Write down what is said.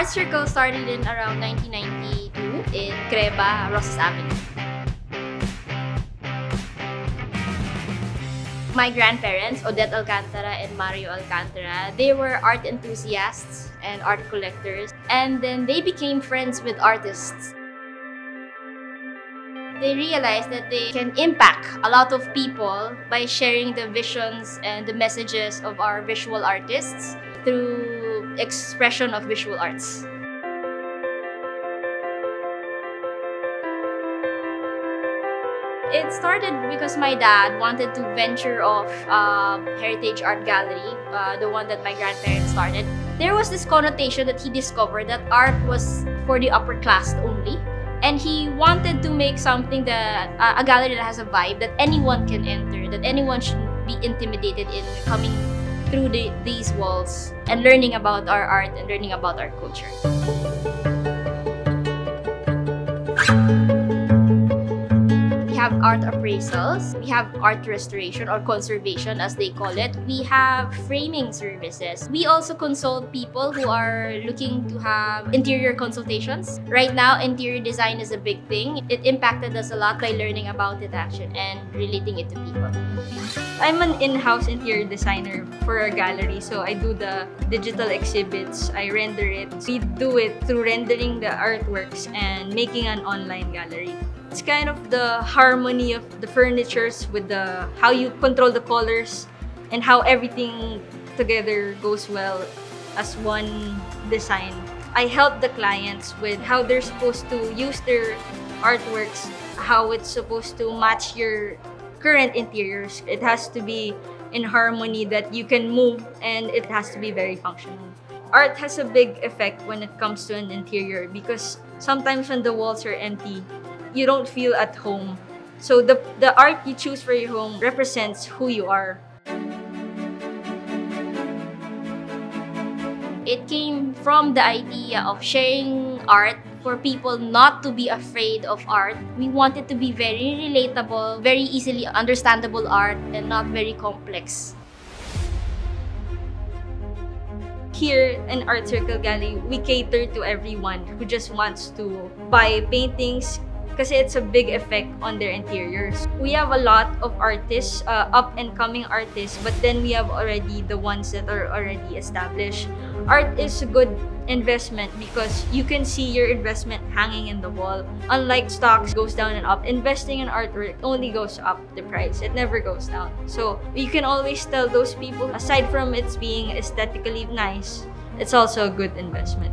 Art Circle started in around 1992 in Creba, Rosas Avenue. My grandparents, Odette Alcantara and Mario Alcantara, they were art enthusiasts and art collectors, and then they became friends with artists. They realized that they can impact a lot of people by sharing the visions and the messages of our visual artists through expression of visual arts. It started because my dad wanted to venture off Heritage Art Gallery, the one that my grandparents started. There was this connotation that he discovered that art was for the upper class only. And he wanted to make something that, a gallery that has a vibe that anyone can enter, that anyone shouldn't be intimidated in coming through these walls and learning about our art and learning about our culture. We have art appraisals, we have art restoration or conservation as they call it. We have framing services. We also consult people who are looking to have interior consultations. Right now, interior design is a big thing. It impacted us a lot by learning about it actually and relating it to people. I'm an in-house interior designer for a gallery, so I do the digital exhibits, I render it. We do it through rendering the artworks and making an online gallery. It's kind of the harmony of the furnitures with how you control the colors and how everything together goes well as one design. I help the clients with how they're supposed to use their artworks, how it's supposed to match your current interiors. It has to be in harmony that you can move, and it has to be very functional. Art has a big effect when it comes to an interior because sometimes when the walls are empty, you don't feel at home. So the art you choose for your home represents who you are. It came from the idea of sharing art for people not to be afraid of art. We want it to be very relatable, very easily understandable art and not very complex. Here in Art Circle Gallery, we cater to everyone who just wants to buy paintings, kasi it's a big effect on their interiors. We have a lot of artists, up-and-coming artists, but then we have already the ones that are already established. Art is a good investment because you can see your investment hanging in the wall. Unlike stocks goes down and up, investing in artwork only goes up the price. It never goes down. So you can always tell those people, aside from it's being aesthetically nice, it's also a good investment.